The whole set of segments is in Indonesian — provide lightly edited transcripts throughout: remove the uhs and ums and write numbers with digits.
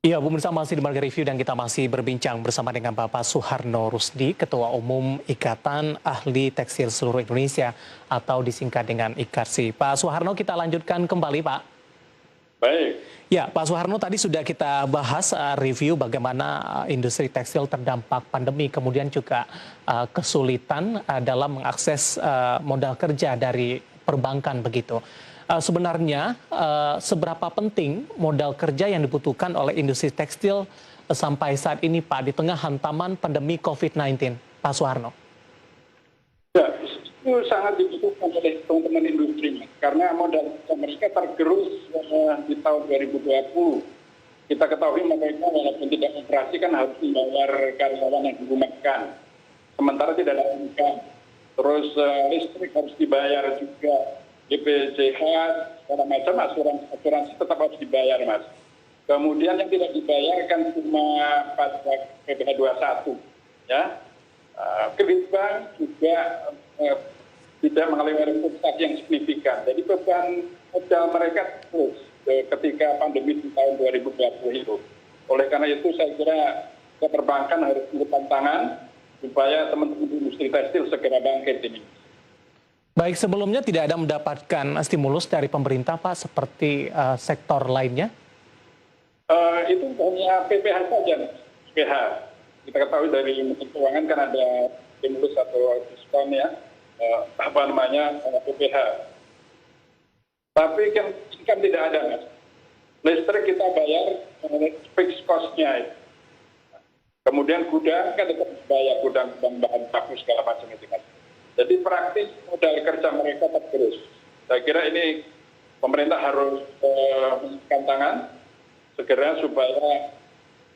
Iya, pemirsa masih di Marga Review dan kita masih berbincang bersama dengan Bapak Suharno Rusdi, Ketua Umum Ikatan Ahli Tekstil Seluruh Indonesia atau disingkat dengan IKARSI. Pak Suharno, kita lanjutkan kembali, Pak. Baik. Ya, Pak Suharno, tadi sudah kita bahas review bagaimana industri tekstil terdampak pandemi, kemudian juga kesulitan dalam mengakses modal kerja dari perbankan begitu. Sebenarnya seberapa penting modal kerja yang dibutuhkan oleh industri tekstil sampai saat ini, Pak, di tengah hantaman pandemi COVID-19, Pak Suharno? Ya, itu sangat dibutuhkan oleh teman-teman industri, karena modal mereka tergerus di tahun 2020. Kita ketahui mereka walaupun tidak operasi kan harus membayar karyawan yang dirumahkan. Sementara tidak ada income. Terus listrik harus dibayar juga. BPJH, segala macam asuransi tetap harus dibayar, Mas. Kemudian yang tidak dibayarkan cuma pajak PPh 21, ya. Kredit bank juga tidak mengalami restrukturisasi yang signifikan. Jadi beban modal mereka terus ketika pandemi di tahun 2020 itu. Oleh karena itu saya kira perbankan harus turun tangan supaya teman-teman industri tekstil segera bangkit ini. Baik, sebelumnya tidak ada mendapatkan stimulus dari pemerintah, Pak, seperti sektor lainnya? Itu hanya PPh saja, PPh. Kita ketahui dari Menteri Keuangan kan ada stimulus atau diskon ya, PPh. Tapi kan tidak ada, Mas. Listrik kita bayar fixed cost-nya. Kemudian gudang kan tetap bayar, gudang bahan baku segala macam itu, Mas. Jadi praktis modal kerja mereka tergerus. Saya kira ini pemerintah harus menyiapkan tangan segera supaya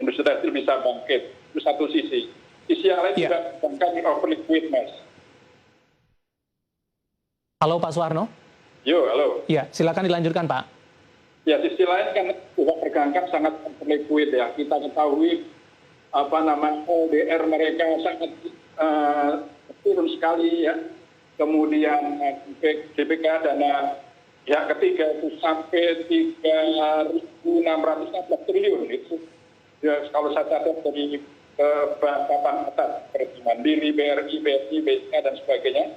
industri tekstil bisa bangkit. Itu satu sisi. Sisi yang lain juga bangkit over liquid, Mas. Halo Pak Suharno? Yo, halo. Ya, silakan dilanjutkan, Pak. Ya, sisi lain kan juga perbankan sangat over liquid ya. Kita ketahui LDR mereka sangat turun sekali ya. Kemudian DPK dana pihak ketiga itu sampai 3.616 triliun itu. Ya, kalau saya catat dari papan atas seperti Mandiri, BRI, BSI, BCA dan sebagainya.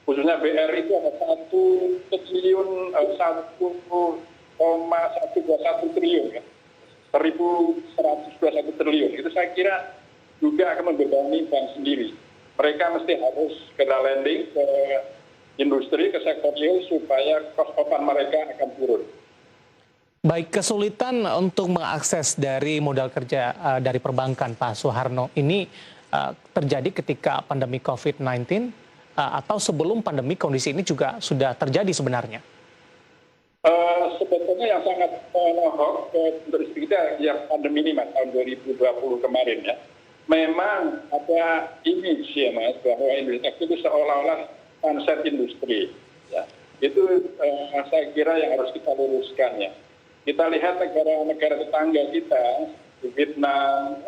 Khususnya BRI itu ada 1.121 triliun ya. 1.121 triliun. Itu saya kira juga akan membebani bank sendiri. Mereka mesti harus segera lending ke industri, ke sektor real supaya cost opan mereka akan turun. Baik, kesulitan untuk mengakses dari modal kerja dari perbankan, Pak Suharno, ini terjadi ketika pandemi COVID-19 atau sebelum pandemi kondisi ini juga sudah terjadi sebenarnya? Sebetulnya yang sangat menohok untuk industri kita ya pandemi ini, Mas, tahun 2020 kemarin ya. Memang ada image ya, Mas, bahwa industri tekstil itu seolah-olah sunset industri. Ya. Itu saya kira yang harus kita luruskan ya. Kita lihat negara-negara tetangga kita, di Vietnam,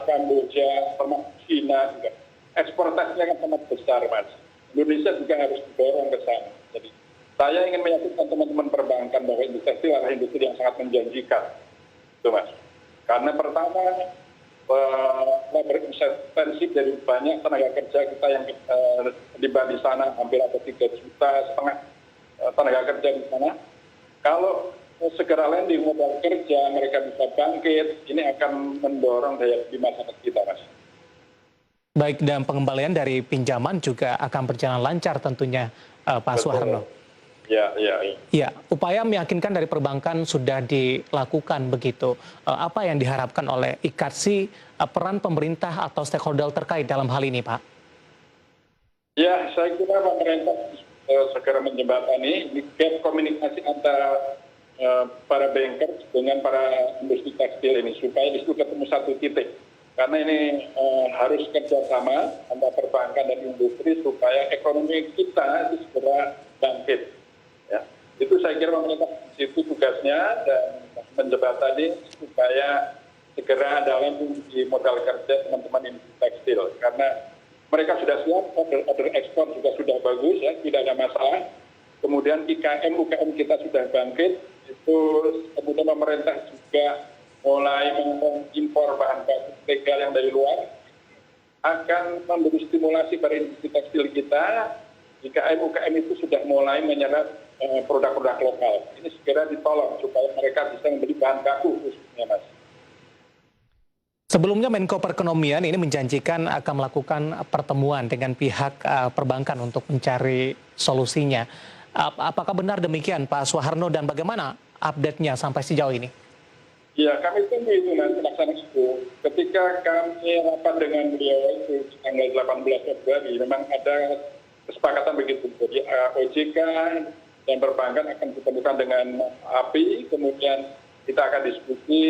Kamboja, termasuk China juga. Eksportasinya kan sangat besar, Mas. Indonesia juga harus didorong ke sana. Jadi saya ingin meyakinkan teman-teman perbankan bahwa industri tekstil adalah industri yang sangat menjanjikan. Itu, Mas. Karena pertama, berinvestasi dari banyak tenaga kerja kita yang tiba di sana, hampir ada 3,5 juta tenaga kerja di sana. Kalau segera landing modal kerja, mereka bisa bangkit, ini akan mendorong daya beli masyarakat kita, Mas. Baik, dan pengembalian dari pinjaman juga akan berjalan lancar tentunya, Pak Suharno. Ya. Ya, upaya meyakinkan dari perbankan sudah dilakukan begitu. Apa yang diharapkan oleh IKARSI, peran pemerintah atau stakeholder terkait dalam hal ini, Pak? Ya, saya kira pemerintah segera menjembatani gap komunikasi antara para banker dengan para industri tekstil ini supaya di situ ketemu satu titik. Karena ini harus kerjasama antara perbankan dan industri supaya ekonomi kita itu segera bangkit. Ya, itu saya kira pemerintah itu tugasnya dan menjembatani supaya segera dalam di modal kerja teman-teman industri tekstil karena mereka sudah siap, order ekspor juga sudah bagus ya, tidak ada masalah. Kemudian UKM kita sudah bangkit, itu kemudian pemerintah juga mulai mengimpor bahan baku legal yang dari luar, akan memberi stimulasi pada industri tekstil kita jika UKM itu sudah mulai menyerap produk-produk lokal. Ini segera ditolong supaya mereka bisa membeli bahan baku khususnya, Mas. Sebelumnya Menko Perekonomian ini menjanjikan akan melakukan pertemuan dengan pihak perbankan untuk mencari solusinya. Apakah benar demikian Pak Suharno dan bagaimana update-nya sampai sejauh ini? Ya, kami tunggu itu nanti laksana itu. Ketika kami rapat dengan beliau itu tanggal 18 Februari, memang ada kesepakatan begitu. Jadi OJK dan perbankan akan ditemukan dengan API, kemudian kita akan diskusi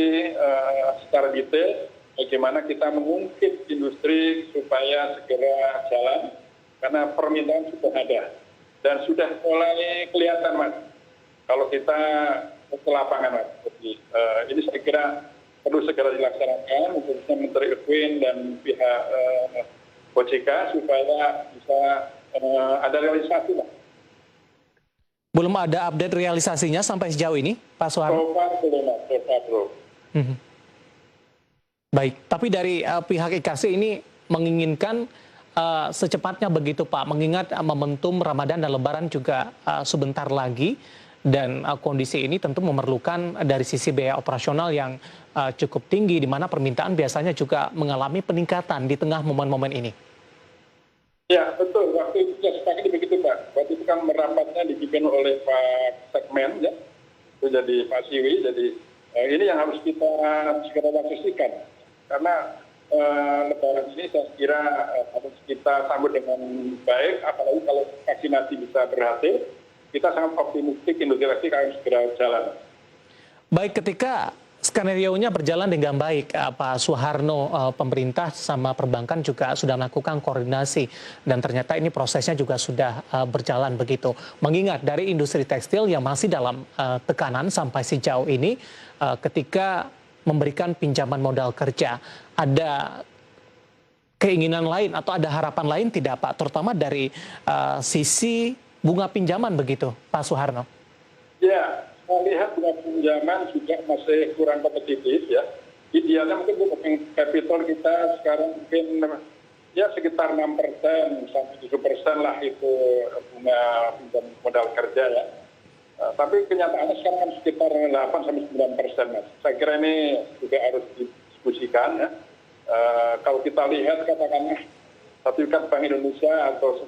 secara detail bagaimana kita mengungkit industri supaya segera jalan, karena permintaan sudah ada. Dan sudah mulai kelihatan, Mas, kalau kita ke lapangan, Mas. Jadi, ini saya kira perlu segera dilaksanakan, khususnya Menteri Edwin dan pihak OJK supaya bisa ada realisasi, Mas. Belum ada update realisasinya sampai sejauh ini, Pak Suharno? Belum, Mas. Belum. Baik, tapi dari pihak IKC ini menginginkan secepatnya begitu Pak, mengingat momentum Ramadan dan Lebaran juga sebentar lagi, dan kondisi ini tentu memerlukan dari sisi biaya operasional yang cukup tinggi, di mana permintaan biasanya juga mengalami peningkatan di tengah momen-momen ini. Ya, betul. Waktu itu sudah sepakat begitu, Pak. Waktu itu kan merapatnya dipimpin oleh Pak Sekmen, ya. Itu jadi Pak Siwi. Jadi ini yang harus kita segera laksanakan. Karena Lebaran ini saya kira harus kita sambut dengan baik, apalagi kalau vaksinasi bisa berhasil. Kita sangat optimistik industri tekstil akan segera jalan. Baik, ketika skenario-nya berjalan dengan baik, Pak Suharno, pemerintah sama perbankan juga sudah melakukan koordinasi dan ternyata ini prosesnya juga sudah berjalan begitu. Mengingat dari industri tekstil yang masih dalam tekanan sampai sejauh ini, ketika memberikan pinjaman modal kerja, ada keinginan lain atau ada harapan lain tidak Pak, terutama dari sisi bunga pinjaman begitu, Pak Suharno? Ya, saya lihat bunga pinjaman juga masih kurang kompetitif, ya. Idealnya mungkin working capital kita sekarang mungkin ya sekitar 6% sampai 7% lah itu bunga pinjaman modal kerja, ya. Tapi kenyataannya sekarang kan sekitar 8-9%, Mas. Saya kira ini juga harus didiskusikan, ya. Kalau kita lihat katakanlah sertifikat Bank Indonesia atau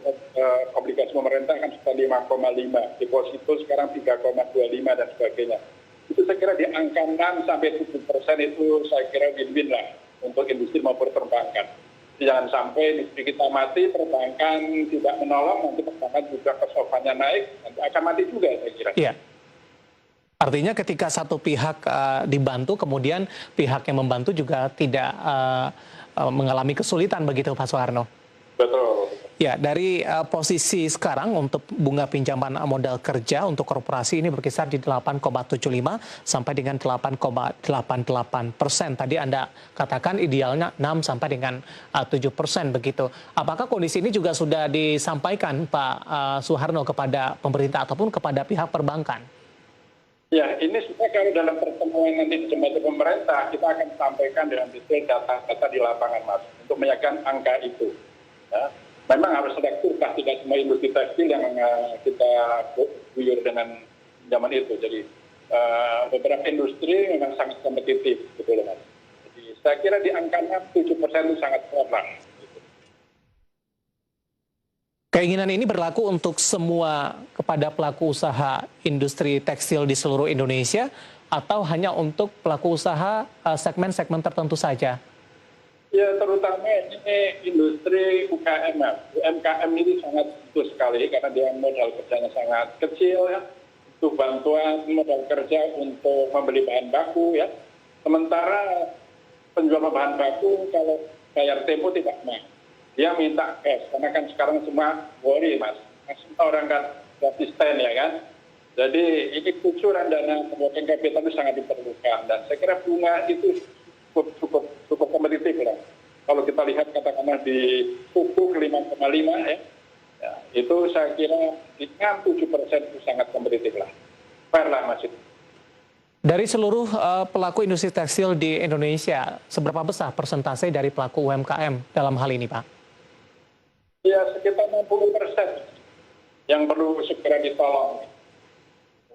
obligasi pemerintah kan sudah 5,5, deposito sekarang 3,25 dan sebagainya. Itu saya kira di angka 6-7% itu saya kira win-win lah untuk industri maupun perbankan. Jangan sampai industri kita mati, perbankan tidak menolong, nanti perbankan juga kesopannya naik, nanti akan mati juga saya kira. Iya. Artinya ketika satu pihak dibantu, kemudian pihak yang membantu juga tidak mengalami kesulitan begitu Pak Suharno? Betul. Ya, dari posisi sekarang untuk bunga pinjaman modal kerja untuk korporasi ini berkisar di 8,75 sampai dengan 8,88%. Tadi Anda katakan idealnya 6 sampai dengan 7% begitu. Apakah kondisi ini juga sudah disampaikan Pak Suharno kepada pemerintah ataupun kepada pihak perbankan? Ya, ini sebenarnya kalau dalam pertemuan nanti di jembatan pemerintah, kita akan sampaikan dengan detail data-data di lapangan, Mas, untuk menyampaikan angka itu. Ya. Memang harus selektif, tidak semua industri tekstil yang kita guyur dengan zaman itu. Jadi beberapa industri memang sangat kompetitif, betul, Mas. Jadi saya kira di angkanya 7% itu sangat kuat lah. Keinginan ini berlaku untuk semua kepada pelaku usaha industri tekstil di seluruh Indonesia atau hanya untuk pelaku usaha segmen-segmen tertentu saja? Ya, terutama ini industri UKM, UMKM ini sangat butuh sekali karena dia modal kerjanya sangat kecil, ya. Untuk bantuan modal kerja untuk membeli bahan baku, ya. Sementara penjual bahan baku kalau bayar tempo tidak mau. Dia minta cash, karena kan sekarang semua worry, Mas. Orang kan konsisten, ya kan. Jadi ini kucuran dana working capital itu sangat diperlukan. Dan saya kira bunga itu cukup kompetitif lah. Kalau kita lihat katakanlah di pupuk 5,5, ya, itu saya kira dengan 7% itu sangat kompetitif lah. Fair lah, Mas. Dari seluruh pelaku industri tekstil di Indonesia, seberapa besar persentase dari pelaku UMKM dalam hal ini, Pak? Ya sekitar 60% yang perlu segera ditolong.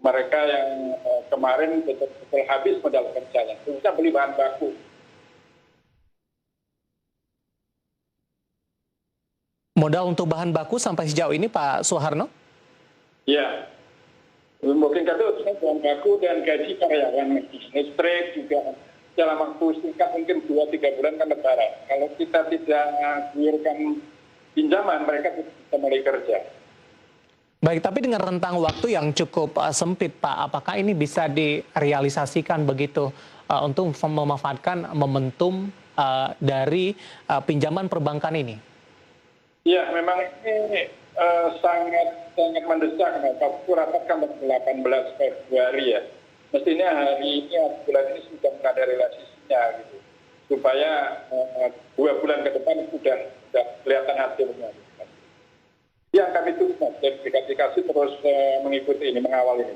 Mereka yang kemarin betul-betul habis modal kerjanya, bisa beli bahan baku. Modal untuk bahan baku sampai sejauh ini, Pak Suharno? Ya, mungkin itu bahan baku dan gaji karyawan, listrik juga dalam waktu singkat mungkin 2-3 bulan kan lebaran. Kalau kita tidak guyurkan pinjaman, mereka bisa mulai kerja. Baik, tapi dengan rentang waktu yang cukup sempit, Pak, apakah ini bisa direalisasikan begitu untuk memanfaatkan momentum dari pinjaman perbankan ini? Ya, memang ini sangat mendesak. Waktu rapat kan 18 Februari ya. Mestinya hari ini, bulan ini sudah ada realisasinya gitu. Supaya 2 bulan ke depan sudah kelihatan hasilnya. Ya, kami itu dikasih terus mengikuti ini, mengawal ini.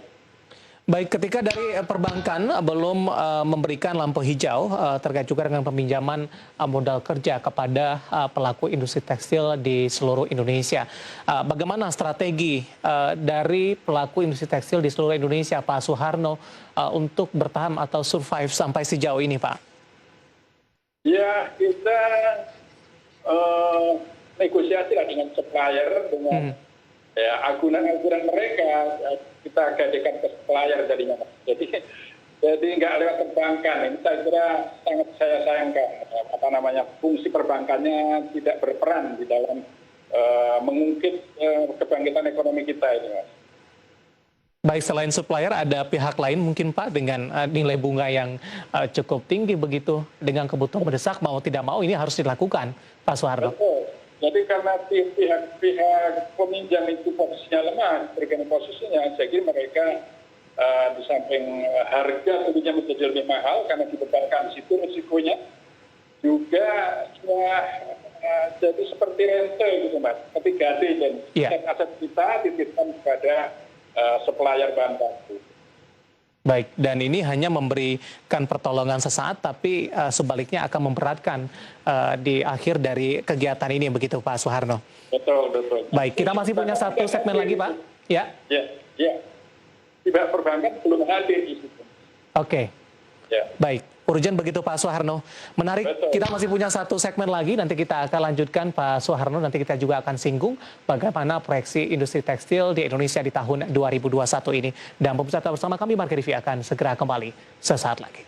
Baik, ketika dari perbankan belum memberikan lampu hijau terkait juga dengan peminjaman modal kerja kepada pelaku industri tekstil di seluruh Indonesia. Bagaimana strategi dari pelaku industri tekstil di seluruh Indonesia, Pak Suharno, untuk bertahan atau survive sampai sejauh ini, Pak? Ya, kita negosiasi lah dengan supplier, dengan agunan-agunan mereka, kita gadekan ke supplier jadinya. Jadi nggak lewat perbankan. Ini saya kira sangat saya sayangkan. Fungsi perbankannya tidak berperan di dalam mengungkit kebangkitan ekonomi kita ini, Mas. Baik, selain supplier ada pihak lain mungkin, Pak, dengan nilai bunga yang cukup tinggi begitu, dengan kebutuhan mendesak mau tidak mau ini harus dilakukan, Pak Suharno. Betul. Jadi karena pihak peminjam itu posisinya lemah, berikan posisinya, saya kira mereka di samping harga tentunya menjadi lebih mahal karena dibebankan situ risikonya, juga jadi seperti rente gitu, Mas, seperti gade dan aset kita dititipkan kepada supplier bahan baku. Baik, dan ini hanya memberikan pertolongan sesaat, tapi sebaliknya akan memberatkan di akhir dari kegiatan ini, begitu Pak Suharno? Betul. Baik, kita masih punya satu segmen lagi, Pak. Ya. Pihak perbankan belum hadir di situ. Oke. Ya. Baik, urgent begitu Pak Suharno. Menarik, Betul. kita masih punya satu segmen lagi, nanti kita akan lanjutkan Pak Suharno, nanti kita juga akan singgung bagaimana proyeksi industri tekstil di Indonesia di tahun 2021 ini. Dan pemirsa bersama kami, Market Review akan segera kembali sesaat lagi.